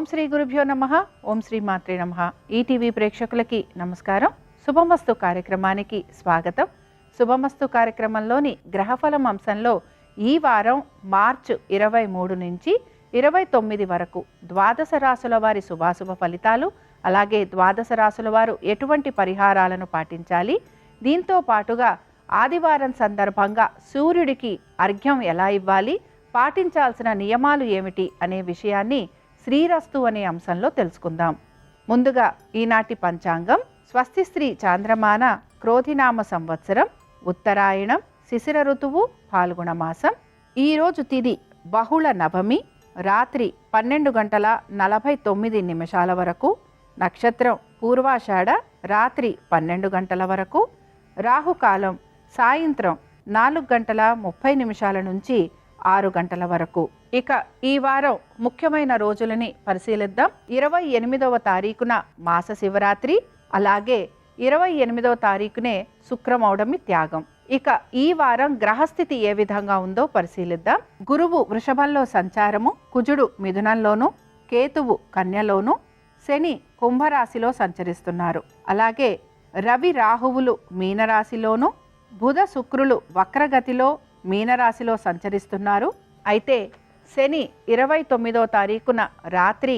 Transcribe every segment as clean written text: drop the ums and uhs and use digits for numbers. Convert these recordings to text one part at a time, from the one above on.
శ్రీ గురుభ్యో నమః. ఓం శ్రీ మాత్రే నమః. ఈటీవీ ప్రేక్షకులకి నమస్కారం. శుభమస్తు కార్యక్రమానికి స్వాగతం. శుభమస్తు కార్యక్రమంలోని గ్రహఫలం అంశంలో ఈ వారం మార్చి 23 నుంచి 29 వరకు ద్వాదశ రాశుల వారి శుభాశుభ ఫలితాలు, అలాగే ద్వాదశ రాశుల వారు ఎటువంటి పరిహారాలను పాటించాలి, దీంతో పాటుగా ఆదివారం సందర్భంగా సూర్యుడికి అర్ఘ్యం ఎలా ఇవ్వాలి, పాటించాల్సిన నియమాలు ఏమిటి అనే విషయాన్ని శ్రీరస్తు అనే అంశంలో తెలుసుకుందాం. ముందుగా ఈనాటి పంచాంగం. స్వస్తి శ్రీ చాంద్రమాన క్రోధినామ సంవత్సరం, ఉత్తరాయణం, శిశిర ఋతువు, పాల్గొన మాసం. ఈరోజు తిథి బహుళ నవమి, రాత్రి 12:49 వరకు. నక్షత్రం పూర్వాషాఢ, రాత్రి 12 గంటల వరకు. రాహుకాలం సాయంత్రం 4:30 నుంచి 6 గంటల వరకు. ఇక ఈ వారం ముఖ్యమైన రోజులని పరిశీలిద్దాం. 28వ తారీఖున మాస శివరాత్రి, అలాగే 28వ తారీఖునే శుక్రమౌఢమి త్యాగం. ఇక ఈ వారం గ్రహస్థితి ఏ విధంగా ఉందో పరిశీలిద్దాం. గురువు వృషభంలో సంచారము, కుజుడు మిథునంలోను, కేతువు కన్యలోను, శని కుంభరాశిలో సంచరిస్తున్నారు. అలాగే రవి రాహువులు మీనరాశిలోను, బుధ శుక్రులు వక్రగతిలో మీనరాశిలో సంచరిస్తున్నారు. అయితే శని 29వ తారీఖున రాత్రి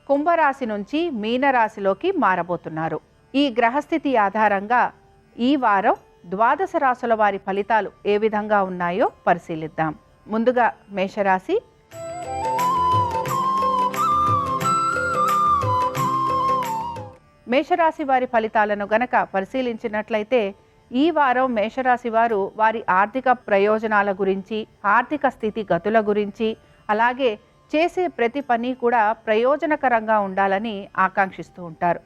కుంభరాశి నుంచి మీనరాశిలోకి మారబోతున్నారు. ఈ గ్రహస్థితి ఆధారంగా ఈ వారం ద్వాదశ రాశుల వారి ఫలితాలు ఏ విధంగా ఉన్నాయో పరిశీలిద్దాం. ముందుగా మేషరాశి. మేషరాశి వారి ఫలితాలను గనక పరిశీలించినట్లయితే ఈ వారం మేషరాశి వారు వారి ఆర్థిక ప్రయోజనాల గురించి, ఆర్థిక స్థితి గతుల గురించి, అలాగే చేసే ప్రతి పని కూడా ప్రయోజనకరంగా ఉండాలని ఆకాంక్షిస్తూ ఉంటారు.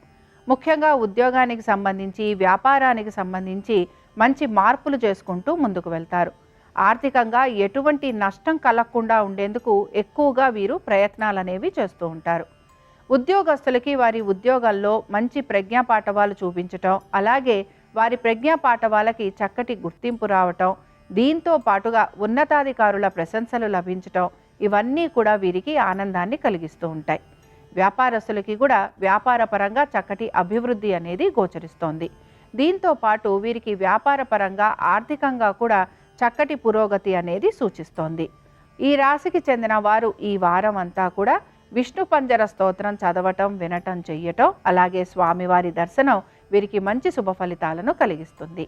ముఖ్యంగా ఉద్యోగానికి సంబంధించి, వ్యాపారానికి సంబంధించి మంచి మార్పులు చేసుకుంటూ ముందుకు వెళ్తారు. ఆర్థికంగా ఎటువంటి నష్టం కలగకుండా ఉండేందుకు ఎక్కువగా వీరు ప్రయత్నాలు అనేవి చేస్తూ ఉంటారు. ఉద్యోగస్తులకి వారి ఉద్యోగాల్లో మంచి ప్రజ్ఞాపాఠవాలు చూపించటం, అలాగే వారి ప్రజ్ఞాపాఠవాలకి చక్కటి గుర్తింపు రావటం, దీంతో పాటుగా ఉన్నతాధికారుల ప్రశంసలు లభించటం, ఇవన్నీ కూడా వీరికి ఆనందాన్ని కలిగిస్తూ ఉంటాయి. వ్యాపారస్తులకి కూడా వ్యాపారపరంగా చక్కటి అభివృద్ధి అనేది గోచరిస్తోంది. దీంతో పాటు వీరికి వ్యాపారపరంగా ఆర్థికంగా కూడా చక్కటి పురోగతి అనేది సూచిస్తోంది. ఈ రాశికి చెందిన వారు ఈ వారం అంతా కూడా విష్ణు పంజర స్తోత్రం చదవటం, వినటం, చెయ్యటం, అలాగే స్వామివారి దర్శనం వీరికి మంచి శుభ ఫలితాలను కలిగిస్తుంది.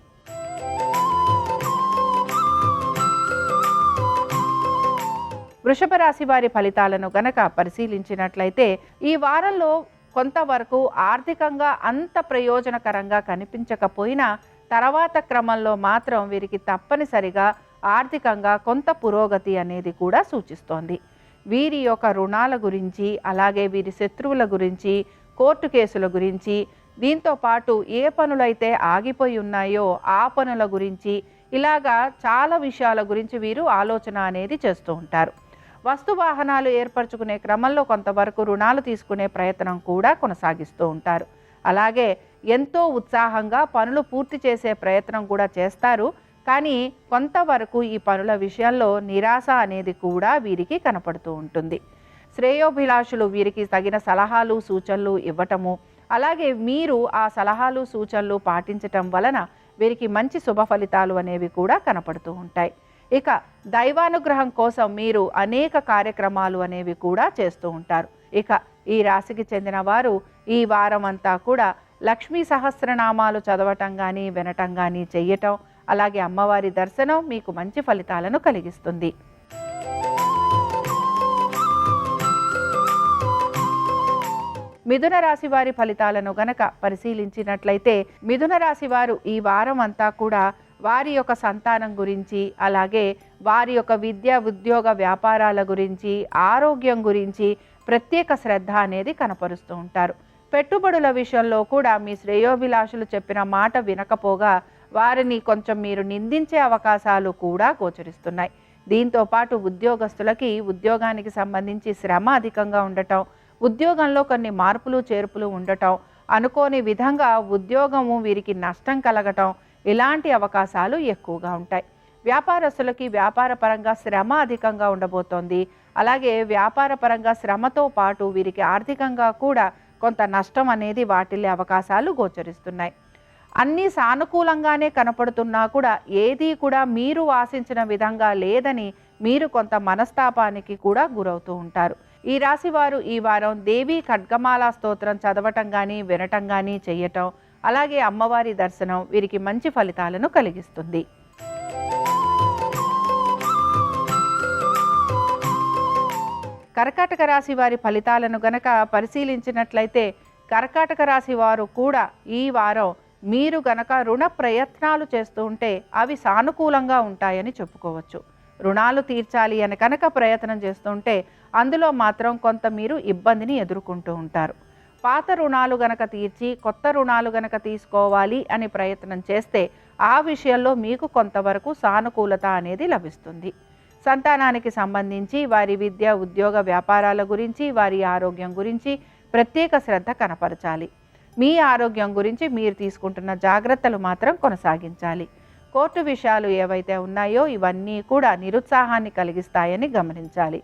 వృషభ రాశి వారి ఫలితాలను గనక పరిశీలించినట్లయితే ఈ వారంలో కొంతవరకు ఆర్థికంగా అంత ప్రయోజనకరంగా కనిపించకపోయినా తర్వాత క్రమంలో మాత్రం వీరికి తప్పనిసరిగా ఆర్థికంగా కొంత పురోగతి అనేది కూడా సూచిస్తోంది. వీరి యొక్క రుణాల గురించి, అలాగే వీరి శత్రువుల గురించి, కోర్టు కేసుల గురించి, దీంతో పాటు ఏ పనులైతే ఆగిపోయి ఉన్నాయో ఆ పనుల గురించి, ఇలాగా చాలా విషయాల గురించి వీరు ఆలోచన అనేది చేస్తూ ఉంటారు. వస్తు వాహనాలు ఏర్పరచుకునే క్రమంలో కొంతవరకు రుణాలు తీసుకునే ప్రయత్నం కూడా కొనసాగిస్తూ ఉంటారు. అలాగే ఎంతో ఉత్సాహంగా పనులు పూర్తి చేసే ప్రయత్నం కూడా చేస్తారు. కానీ కొంతవరకు ఈ పనుల విషయంలో నిరాశ అనేది కూడా వీరికి కనపడుతూ ఉంటుంది. శ్రేయోభిలాషులు వీరికి తగిన సలహాలు, సూచనలు ఇవ్వటము, అలాగే మీరు ఆ సలహాలు, సూచనలు పాటించటం వలన వీరికి మంచి శుభ ఫలితాలు అనేవి కూడా కనపడుతూ ఉంటాయి. ఇక దైవానుగ్రహం కోసం మీరు అనేక కార్యక్రమాలు అనేవి కూడా చేస్తూ ఉంటారు. ఇక ఈ రాశికి చెందిన వారు ఈ వారం అంతా కూడా లక్ష్మీ సహస్రనామాలు చదవటం కానీ, వినటం కానీ చెయ్యటం, అలాగే అమ్మవారి దర్శనం మీకు మంచి ఫలితాలను కలిగిస్తుంది. మిథున రాశి వారి ఫలితాలను గనక పరిశీలించినట్లయితే మిథున రాశి వారు ఈ వారం అంతా కూడా వారి యొక్క సంతానం గురించి, అలాగే వారి యొక్క విద్య, ఉద్యోగ, వ్యాపారాల గురించి, ఆరోగ్యం గురించి ప్రత్యేక శ్రద్ధ అనేది కనపరుస్తూ ఉంటారు. పెట్టుబడుల విషయంలో కూడా మీ శ్రేయోభిలాషులు చెప్పిన మాట వినకపోగా వారిని కొంచెం మీరు నిందించే అవకాశాలు కూడా గోచరిస్తున్నాయి. దీంతో పాటు ఉద్యోగస్తులకి ఉద్యోగానికి సంబంధించి శ్రమ అధికంగా ఉండటం, ఉద్యోగంలో కొన్ని మార్పులు చేర్పులు ఉండటం, అనుకోని విధంగా ఉద్యోగము వీరికి నష్టం కలగటం, ఇలాంటి అవకాశాలు ఎక్కువగా ఉంటాయి. వ్యాపారస్తులకి వ్యాపార పరంగా శ్రమ అధికంగా ఉండబోతోంది. అలాగే వ్యాపార పరంగా శ్రమతో పాటు వీరికి ఆర్థికంగా కూడా కొంత నష్టం అనేది వాటిల్లే అవకాశాలు గోచరిస్తున్నాయి. అన్నీ సానుకూలంగానే కనపడుతున్నా కూడా ఏదీ కూడా మీరు ఆశించిన విధంగా లేదని మీరు కొంత మనస్తాపానికి కూడా గురవుతూ ఉంటారు. ఈ రాశి వారు ఈ వారం దేవీ ఖడ్గమాల స్తోత్రం చదవటం కానీ వినటం కానీ చెయ్యటం, అలాగే అమ్మవారి దర్శనం వీరికి మంచి ఫలితాలను కలిగిస్తుంది. కర్కాటక రాశి వారి ఫలితాలను గనక పరిశీలించినట్లయితే కర్కాటక రాశి వారు కూడా ఈ వారం మీరు గనక రుణ ప్రయత్నాలు చేస్తూ ఉంటే అవి సానుకూలంగా ఉంటాయని చెప్పుకోవచ్చు. రుణాలు తీర్చాలి అని కనుక ప్రయత్నం చేస్తుంటే అందులో మాత్రం కొంత మీరు ఇబ్బందిని ఎదుర్కొంటూ ఉంటారు. పాత రుణాలు గనక తీర్చి కొత్త రుణాలు గనక తీసుకోవాలి అని ప్రయత్నం చేస్తే ఆ విషయంలో మీకు కొంతవరకు సానుకూలత అనేది లభిస్తుంది. సంతానానికి సంబంధించి వారి విద్య, ఉద్యోగ, వ్యాపారాల గురించి, వారి ఆరోగ్యం గురించి ప్రత్యేక శ్రద్ధ కనపరచాలి. మీ ఆరోగ్యం గురించి మీరు తీసుకుంటున్న జాగ్రత్తలు మాత్రం కొనసాగించాలి. కోర్టు విషయాలు ఏవైతే ఉన్నాయో ఇవన్నీ కూడా నిరుత్సాహాన్ని కలిగిస్తాయని గమనించాలి.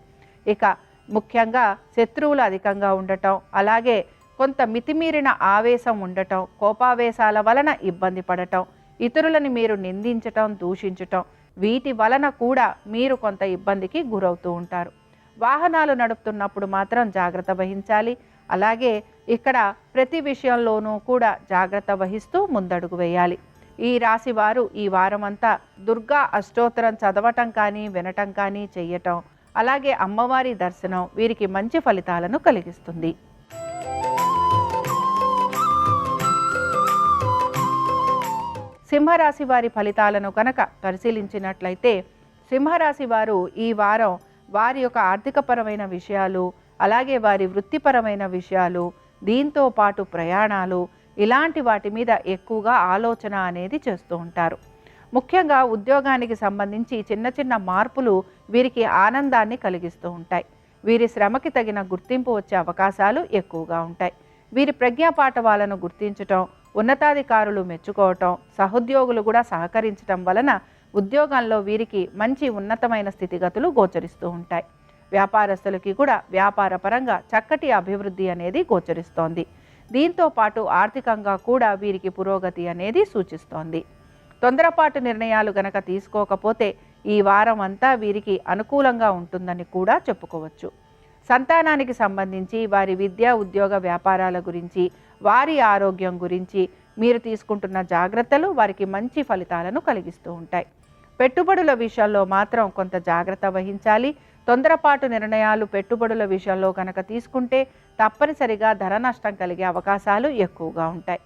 ఇక ముఖ్యంగా శత్రువులు అధికంగా ఉండటం, అలాగే కొంత మితిమీరిన ఆవేశం ఉండటం, కోపావేశాల వలన ఇబ్బంది పడటం, ఇతరులని మీరు నిందించటం, దూషించటం, వీటి వలన కూడా మీరు కొంత ఇబ్బందికి గురవుతూ ఉంటారు. వాహనాలు నడుపుతున్నప్పుడు మాత్రం జాగ్రత్త వహించాలి. అలాగే ఇక్కడ ప్రతి విషయంలోనూ కూడా జాగ్రత్త వహిస్తూ ముందడుగు వేయాలి. ఈ రాశి వారు ఈ వారమంతా దుర్గా అష్టోత్తరం చదవటం కానీ వినటం కానీ చెయ్యటం, అలాగే అమ్మవారి దర్శనం వీరికి మంచి ఫలితాలను కలిగిస్తుంది. సింహరాశి వారి ఫలితాలను కనుక పరిశీలించినట్లయితే సింహరాశి వారు ఈ వారం వారి యొక్క ఆర్థికపరమైన విషయాలు, అలాగే వారి వృత్తిపరమైన విషయాలు, దీంతో పాటు ప్రయాణాలు, ఇలాంటి వాటి మీద ఎక్కువగా ఆలోచన అనేది చేస్తూ ఉంటారు. ముఖ్యంగా ఉద్యోగానికి సంబంధించి చిన్న చిన్న మార్పులు వీరికి ఆనందాన్ని కలిగిస్తూ ఉంటాయి. వీరి శ్రమకి తగిన గుర్తింపు వచ్చే అవకాశాలు ఎక్కువగా ఉంటాయి. వీరి ప్రజ్ఞాపాఠవాలను గుర్తించటం, ఉన్నతాధికారులు మెచ్చుకోవటం, సహోద్యోగులు కూడా సహకరించటం వలన ఉద్యోగంలో వీరికి మంచి ఉన్నతమైన స్థితిగతులు గోచరిస్తూ ఉంటాయి. వ్యాపారస్తులకి కూడా వ్యాపార పరంగా చక్కటి అభివృద్ధి అనేది గోచరిస్తోంది. దీంతో పాటు ఆర్థికంగా కూడా వీరికి పురోగతి అనేది సూచిస్తోంది. తొందరపాటు నిర్ణయాలు గనక తీసుకోకపోతే ఈ వారం అంతా వీరికి అనుకూలంగా ఉంటుందని కూడా చెప్పుకోవచ్చు. సంతానానికి సంబంధించి వారి విద్య, ఉద్యోగ, వ్యాపారాల గురించి, వారి ఆరోగ్యం గురించి మీరు తీసుకుంటున్న జాగ్రత్తలు వారికి మంచి ఫలితాలను కలిగిస్తూ ఉంటాయి. పెట్టుబడుల విషయంలో మాత్రం కొంత జాగ్రత్త వహించాలి. తొందరపాటు నిర్ణయాలు పెట్టుబడుల విషయంలో కనుక తీసుకుంటే తప్పనిసరిగా ధర నష్టం కలిగే అవకాశాలు ఎక్కువగా ఉంటాయి.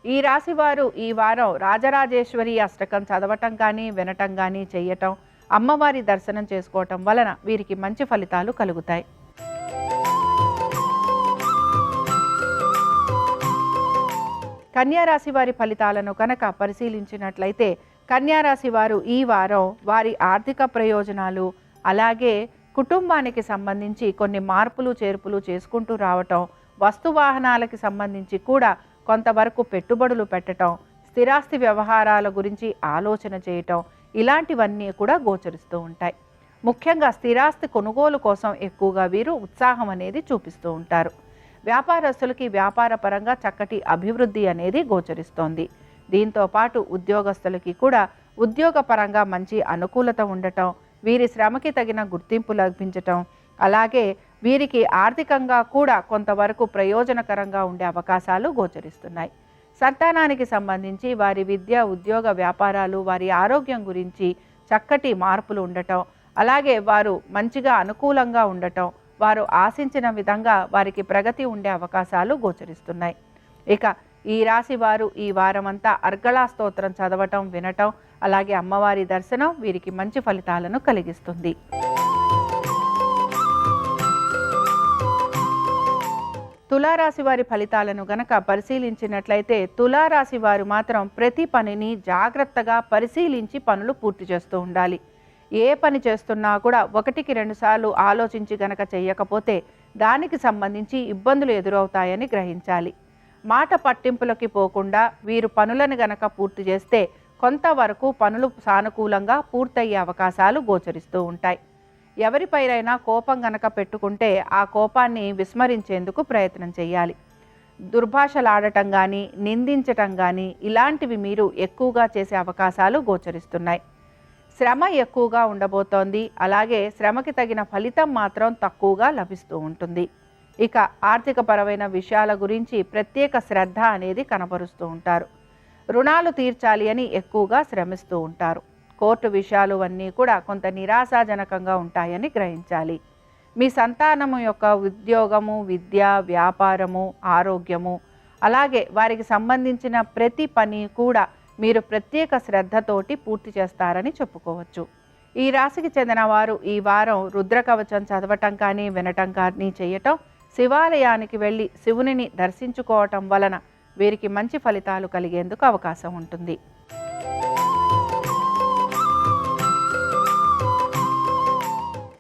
ఈ రాశి వారు ఈ వారం రాజరాజేశ్వరి అష్టకం చదవటం కానీ వినటం కానీ చెయ్యటం, అమ్మవారి దర్శనం చేసుకోవటం వలన వీరికి మంచి ఫలితాలు కలుగుతాయి. కన్యారాశి వారి ఫలితాలను కనుక పరిశీలించినట్లయితే కన్యారాశి వారు ఈ వారం వారి ఆర్థిక ప్రయోజనాలు, అలాగే కుటుంబానికి సంబంధించి కొన్ని మార్పులు చేర్పులు చేసుకుంటూ రావటం, వస్తువాహనాలకి సంబంధించి కూడా కొంతవరకు పెట్టుబడులు పెట్టడం, స్థిరాస్తి వ్యవహారాల గురించి ఆలోచన చేయటం, ఇలాంటివన్నీ కూడా గోచరిస్తూ ఉంటాయి. ముఖ్యంగా స్థిరాస్తి కొనుగోలు కోసం ఎక్కువగా వీరు ఉత్సాహం అనేది చూపిస్తూ ఉంటారు. వ్యాపారస్తులకి వ్యాపార పరంగా చక్కటి అభివృద్ధి అనేది గోచరిస్తోంది. దీంతో పాటు ఉద్యోగస్తులకి కూడా ఉద్యోగ పరంగా మంచి అనుకూలత ఉండటం, వీరి శ్రమకి తగిన గుర్తింపు లభించటం, అలాగే వీరికి ఆర్థికంగా కూడా కొంతవరకు ప్రయోజనకరంగా ఉండే అవకాశాలు గోచరిస్తున్నాయి. సంతానానికి సంబంధించి వారి విద్య, ఉద్యోగ, వ్యాపారాలు, వారి ఆరోగ్యం గురించి చక్కటి మార్పులు ఉండటం, అలాగే వారు మంచిగా అనుకూలంగా ఉండటం, వారు ఆశించిన విధంగా వారికి ప్రగతి ఉండే అవకాశాలు గోచరిస్తున్నాయి. ఇక ఈ రాశి వారు ఈ వారమంతా అర్గళా స్తోత్రం చదవటం, వినటం, అలాగే అమ్మవారి దర్శనం వీరికి మంచి ఫలితాలను కలిగిస్తుంది. తులారాశి వారి ఫలితాలను గనక పరిశీలించినట్లయితే తులారాశి వారు మాత్రం ప్రతి పనిని జాగ్రత్తగా పరిశీలించి పనులు పూర్తి చేస్తూ ఉండాలి. ఏ పని చేస్తున్నా కూడా 1-2 సార్లు ఆలోచించి గనక చేయకపోతే దానికి సంబంధించి ఇబ్బందులు ఎదురవుతాయని గ్రహించాలి. మాట పట్టింపులకి పోకుండా వీరు పనులను గనక పూర్తి చేస్తే కొంతవరకు పనులు సానుకూలంగా పూర్తయ్యే అవకాశాలు గోచరిస్తూ ఉంటాయి. ఎవరిపైనైనా కోపం గనక పెట్టుకుంటే ఆ కోపాన్ని విస్మరించేందుకు ప్రయత్నం చేయాలి. దుర్భాషలాడటం కానీ, నిందించటం కానీ ఇలాంటివి మీరు ఎక్కువగా చేసే అవకాశాలు గోచరిస్తున్నాయి. శ్రమ ఎక్కువగా ఉండబోతోంది. అలాగే శ్రమకి తగిన ఫలితం మాత్రం తక్కువగా లభిస్తూ ఉంటుంది. ఇక ఆర్థికపరమైన విషయాల గురించి ప్రత్యేక శ్రద్ధ అనేది కనబరుస్తూ ఉంటారు. రుణాలు తీర్చాలి అని ఎక్కువగా శ్రమిస్తూ ఉంటారు. కోర్టు విషయాలు అన్నీ కూడా కొంత నిరాశాజనకంగా ఉంటాయని గ్రహించాలి. మీ సంతానము యొక్క ఉద్యోగము, విద్య, వ్యాపారము, ఆరోగ్యము, అలాగే వారికి సంబంధించిన ప్రతి పని కూడా మీరు ప్రత్యేక శ్రద్ధతోటి పూర్తి చేస్తారని చెప్పుకోవచ్చు. ఈ రాశికి చెందిన వారు ఈ వారం రుద్రకవచం చదవటం కానీ, వినటం కానీ చేయటం, శివాలయానికి వెళ్ళి శివునిని దర్శించుకోవటం వలన వీరికి మంచి ఫలితాలు కలిగేందుకు అవకాశం ఉంటుంది.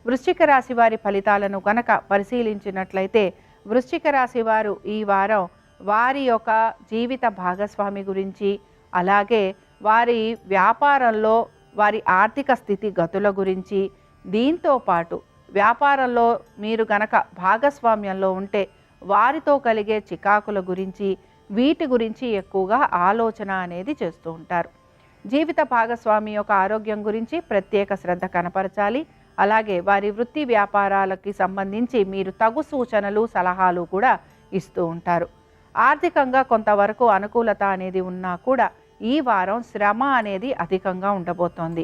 వృశ్చిక రాశి వారి ఫలితాలను గనక పరిశీలించినట్లయితే, వృశ్చిక రాశి వారు ఈ వారం వారి యొక్క జీవిత భాగస్వామి గురించి, అలాగే వారి వ్యాపారంలో వారి ఆర్థిక స్థితి గతుల గురించి, దీంతో పాటు వ్యాపారంలో మీరు గనక భాగస్వామ్యంలో ఉంటే వారితో కలిగే చికాకుల గురించి, వీటి గురించి ఎక్కువగా ఆలోచన అనేది చేస్తూ ఉంటారు. జీవిత భాగస్వామి యొక్క ఆరోగ్యం గురించి ప్రత్యేక శ్రద్ధ కనపరచాలి. అలాగే వారి వృత్తి వ్యాపారాలకి సంబంధించి మీరు తగు సూచనలు, సలహాలు కూడా ఇస్తూ ఉంటారు. ఆర్థికంగా కొంతవరకు అనుకూలత అనేది ఉన్నా కూడా ఈ వారం శ్రమ అనేది అధికంగా ఉండబోతోంది.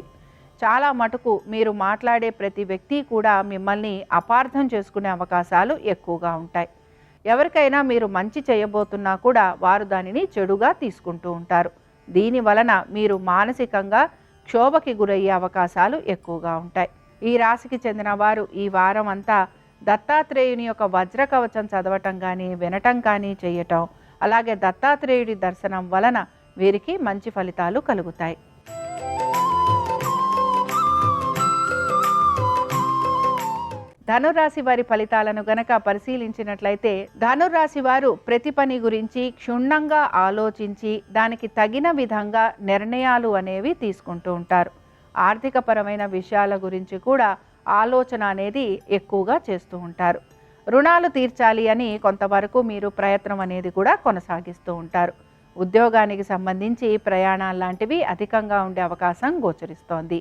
చాలా మటుకు మీరు మాట్లాడే ప్రతి వ్యక్తి కూడా మిమ్మల్ని అపార్థం చేసుకునే అవకాశాలు ఎక్కువగా ఉంటాయి. ఎవరికైనా మీరు మంచి చేయబోతున్నా కూడా వారు దానిని చెడుగా తీసుకుంటూ ఉంటారు. దీని వలన మీరు మానసికంగా క్షోభకి గురయ్యే అవకాశాలు ఎక్కువగా ఉంటాయి. ఈ రాశికి చెందిన వారు ఈ వారం అంతా దత్తాత్రేయుని యొక్క వజ్రకవచం చదవటం కానీ, వినటం కానీ చేయటం, అలాగే దత్తాత్రేయుడి దర్శనం వలన వీరికి మంచి ఫలితాలు కలుగుతాయి. ధనురాశి వారి ఫలితాలను గనక పరిశీలించినట్లయితే, ధనురాశి వారు ప్రతి పని గురించి క్షుణ్ణంగా ఆలోచించి దానికి తగిన విధంగా నిర్ణయాలు అనేవి తీసుకుంటూ ఉంటారు. ఆర్థికపరమైన విషయాల గురించి కూడా ఆలోచన అనేది ఎక్కువగా చేస్తూ ఉంటారు. రుణాలు తీర్చాలి అని కొంతవరకు మీరు ప్రయత్నం అనేది కూడా కొనసాగిస్తూ ఉంటారు. ఉద్యోగానికి సంబంధించి ప్రయాణాలు లాంటివి అధికంగా ఉండే అవకాశం గోచరిస్తోంది.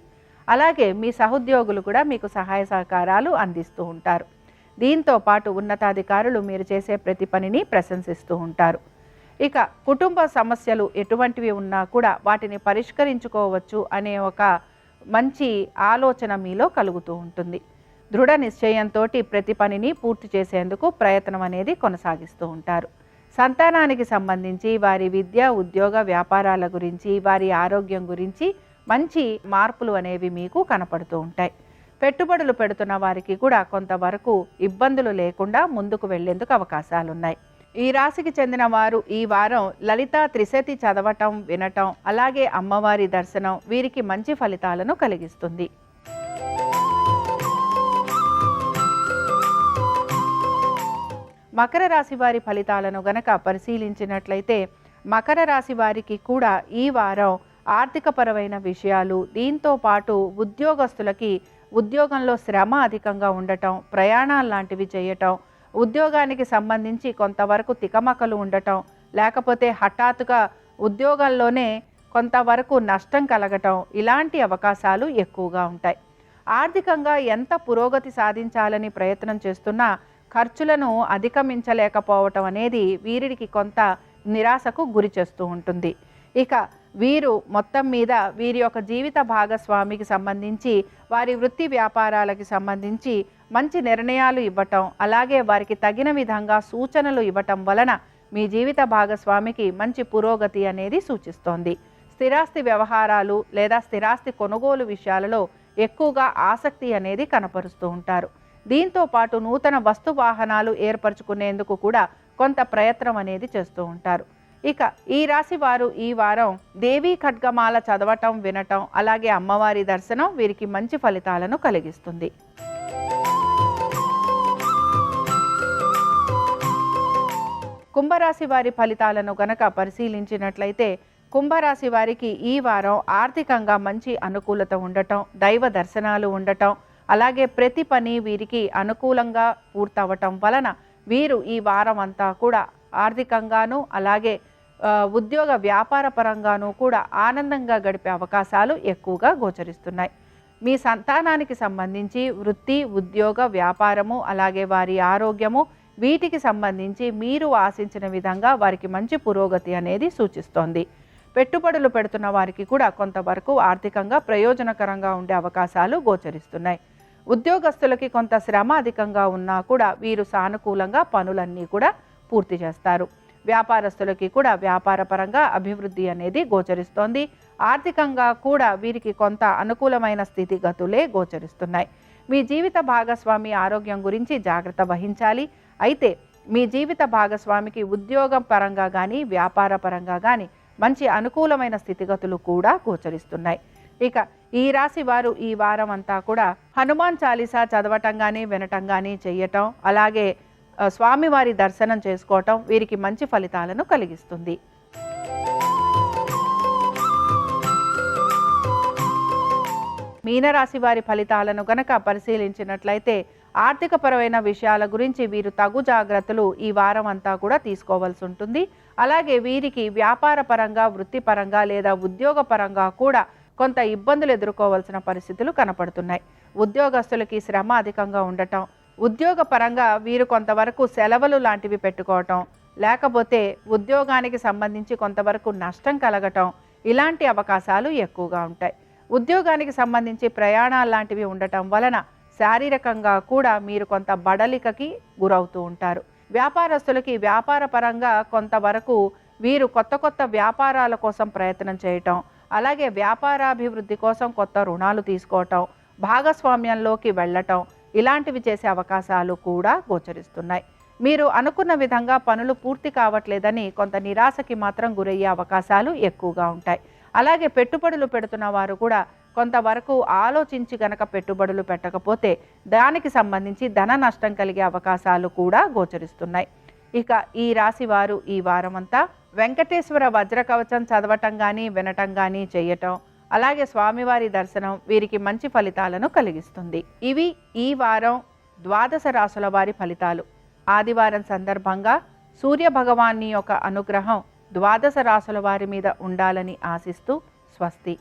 అలాగే మీ సహోద్యోగులు కూడా మీకు సహాయ సహకారాలు అందిస్తూ ఉంటారు. దీంతో పాటు ఉన్నతాధికారులు మీరు చేసే ప్రతి పనిని ప్రశంసిస్తూ ఉంటారు. ఇక కుటుంబ సమస్యలు ఎటువంటివి ఉన్నా కూడా వాటిని పరిష్కరించుకోవచ్చు అనే ఒక మంచి ఆలోచన మీలో కలుగుతూ ఉంటుంది. దృఢ నిశ్చయంతో ప్రతి పనిని పూర్తి చేసేందుకు ప్రయత్నం అనేది కొనసాగిస్తూ ఉంటారు. సంతానానికి సంబంధించి వారి విద్య, ఉద్యోగ, వ్యాపారాల గురించి, వారి ఆరోగ్యం గురించి మంచి మార్పులు అనేవి మీకు కనపడుతూ ఉంటాయి. పెట్టుబడులు పెడుతున్న వారికి కూడా కొంతవరకు ఇబ్బందులు లేకుండా ముందుకు వెళ్లేందుకు అవకాశాలున్నాయి. ఈ రాశికి చెందిన వారు ఈ వారం లలితా త్రిశతి చదవటం, వినటం, అలాగే అమ్మవారి దర్శనం వీరికి మంచి ఫలితాలను కలిగిస్తుంది. మకర రాశి వారి ఫలితాలను గనక పరిశీలించినట్లయితే, మకర రాశి వారికి కూడా ఈ వారం ఆర్థికపరమైన విషయాలు, దీంతో పాటు ఉద్యోగస్తులకి ఉద్యోగంలో శ్రమ అధికంగా ఉండటం, ప్రయాణాలు లాంటివి చేయటం, ఉద్యోగానికి సంబంధించి కొంతవరకు తికమకలు ఉండటం, లేకపోతే హఠాత్తుగా ఉద్యోగంలోనే కొంతవరకు నష్టం కలగటం, ఇలాంటి అవకాశాలు ఎక్కువగా ఉంటాయి. ఆర్థికంగా ఎంత పురోగతి సాధించాలని ప్రయత్నం చేస్తున్నా ఖర్చులను అధిగమించలేకపోవటం అనేది వీరికి కొంత నిరాశకు గురి చేస్తూ ఉంటుంది. ఇక వీరు మొత్తం మీద వీరి యొక్క జీవిత భాగస్వామికి సంబంధించి, వారి వృత్తి వ్యాపారాలకి సంబంధించి మంచి నిర్ణయాలు ఇవ్వటం, అలాగే వారికి తగిన విధంగా సూచనలు ఇవ్వటం వలన మీ జీవిత భాగస్వామికి మంచి పురోగతి అనేది సూచిస్తోంది. స్థిరాస్తి వ్యవహారాలు లేదా స్థిరాస్తి కొనుగోలు విషయాలలో ఎక్కువగా ఆసక్తి అనేది కనపరుస్తూ ఉంటారు. దీంతో పాటు నూతన వస్తు వాహనాలు ఏర్పరచుకునేందుకు కూడా కొంత ప్రయత్నం అనేది చేస్తూ ఉంటారు. ఇక ఈ రాశి వారు ఈ వారం దేవీ ఖడ్గమాల చదవటం, వినటం, అలాగే అమ్మవారి దర్శనం వీరికి మంచి ఫలితాలను కలిగిస్తుంది. కుంభరాశి వారి ఫలితాలను గనక పరిశీలించినట్లయితే, కుంభరాశి వారికి ఈ వారం ఆర్థికంగా మంచి అనుకూలత ఉండటం, దైవ దర్శనాలు ఉండటం, అలాగే ప్రతి పని వీరికి అనుకూలంగా పూర్తవటం వలన వీరు ఈ వారం అంతా కూడా ఆర్థికంగాను అలాగే ఉద్యోగ వ్యాపార పరంగాను కూడా ఆనందంగా గడిపే అవకాశాలు ఎక్కువగా గోచరిస్తున్నాయి. మీ సంతానానికి సంబంధించి వృత్తి, ఉద్యోగ, వ్యాపారము అలాగే వారి ఆరోగ్యము వీటికి సంబంధించి మీరు ఆశించిన విధంగా వారికి మంచి పురోగతి అనేది సూచిస్తోంది. పెట్టుబడులు పెడుతున్న వారికి కూడా కొంతవరకు ఆర్థికంగా ప్రయోజనకరంగా ఉండే అవకాశాలు గోచరిస్తున్నాయి. ఉద్యోగస్తులకి కొంత శ్రమ అధికంగా ఉన్నా కూడా వీరు సానుకూలంగా పనులన్నీ కూడా పూర్తి చేస్తారు. వ్యాపారస్తులకి కూడా వ్యాపారపరంగా అభివృద్ధి అనేది గోచరిస్తోంది. ఆర్థికంగా కూడా వీరికి కొంత అనుకూలమైన స్థితిగతులే గోచరిస్తున్నాయి. మీ జీవిత భాగస్వామి ఆరోగ్యం గురించి జాగ్రత్త వహించాలి. అయితే మీ జీవిత భాగస్వామికి ఉద్యోగం పరంగా కానీ వ్యాపార పరంగా కానీ మంచి అనుకూలమైన స్థితిగతులు కూడా గోచరిస్తున్నాయి. ఇక ఈ రాశి వారు ఈ వారం అంతా కూడా హనుమాన్ చాలీసా చదవటం కానీ వినటం కానీ చెయ్యటం, అలాగే స్వామివారి దర్శనం చేసుకోవటం వీరికి మంచి ఫలితాలను కలిగిస్తుంది. మీనరాశి వారి ఫలితాలను గనక పరిశీలించినట్లయితే ఆర్థికపరమైన విషయాల గురించి వీరు తగు జాగ్రత్తలు ఈ వారం అంతా కూడా తీసుకోవాల్సి ఉంటుంది. అలాగే వీరికి వ్యాపార పరంగా, వృత్తిపరంగా లేదా ఉద్యోగ పరంగా కూడా కొంత ఇబ్బందులు ఎదుర్కోవాల్సిన పరిస్థితులు కనపడుతున్నాయి. ఉద్యోగస్తులకి శ్రమ అధికంగా ఉండటం, ఉద్యోగ పరంగా వీరు కొంతవరకు సెలవులు లాంటివి పెట్టుకోవటం, లేకపోతే ఉద్యోగానికి సంబంధించి కొంతవరకు నష్టం కలగటం ఇలాంటి అవకాశాలు ఎక్కువగా ఉంటాయి. ఉద్యోగానికి సంబంధించి ప్రయాణాలు లాంటివి ఉండటం వలన శారీరకంగా కూడా మీరు కొంత బడలికకి గురవుతూ ఉంటారు. వ్యాపారస్తులకి వ్యాపార పరంగా కొంతవరకు వీరు కొత్త కొత్త వ్యాపారాల కోసం ప్రయత్నం చేయటం, అలాగే వ్యాపారాభివృద్ధి కోసం కొత్త రుణాలు తీసుకోవటం, భాగస్వామ్యంలోకి వెళ్ళటం ఇలాంటివి చేసే అవకాశాలు కూడా గోచరిస్తున్నాయి. మీరు అనుకున్న విధంగా పనులు పూర్తి కావట్లేదని కొంత నిరాశకి మాత్రం గురయ్యే అవకాశాలు ఎక్కువగా ఉంటాయి. అలాగే పెట్టుబడులు పెడుతున్న వారు కూడా కొంతవరకు ఆలోచించి గనక పెట్టుబడులు పెట్టకపోతే దానికి సంబంధించి ధన నష్టం కలిగే అవకాశాలు కూడా గోచరిస్తున్నాయి. ఇక ఈ రాశి వారు ఈ వారమంతా వెంకటేశ్వర వజ్ర కవచం చదవటం కానీ వినటం కానీ చేయటం, అలాగే స్వామివారి దర్శనం వీరికి మంచి ఫలితాలను కలిగిస్తుంది. ఇవి ఈ వారం ద్వాదశ రాశుల వారి ఫలితాలు. ఆదివారం సందర్భంగా సూర్య భగవాన్ని యొక్క అనుగ్రహం ద్వాదశ రాశుల వారి మీద ఉండాలని ఆశిస్తూ స్వస్తి.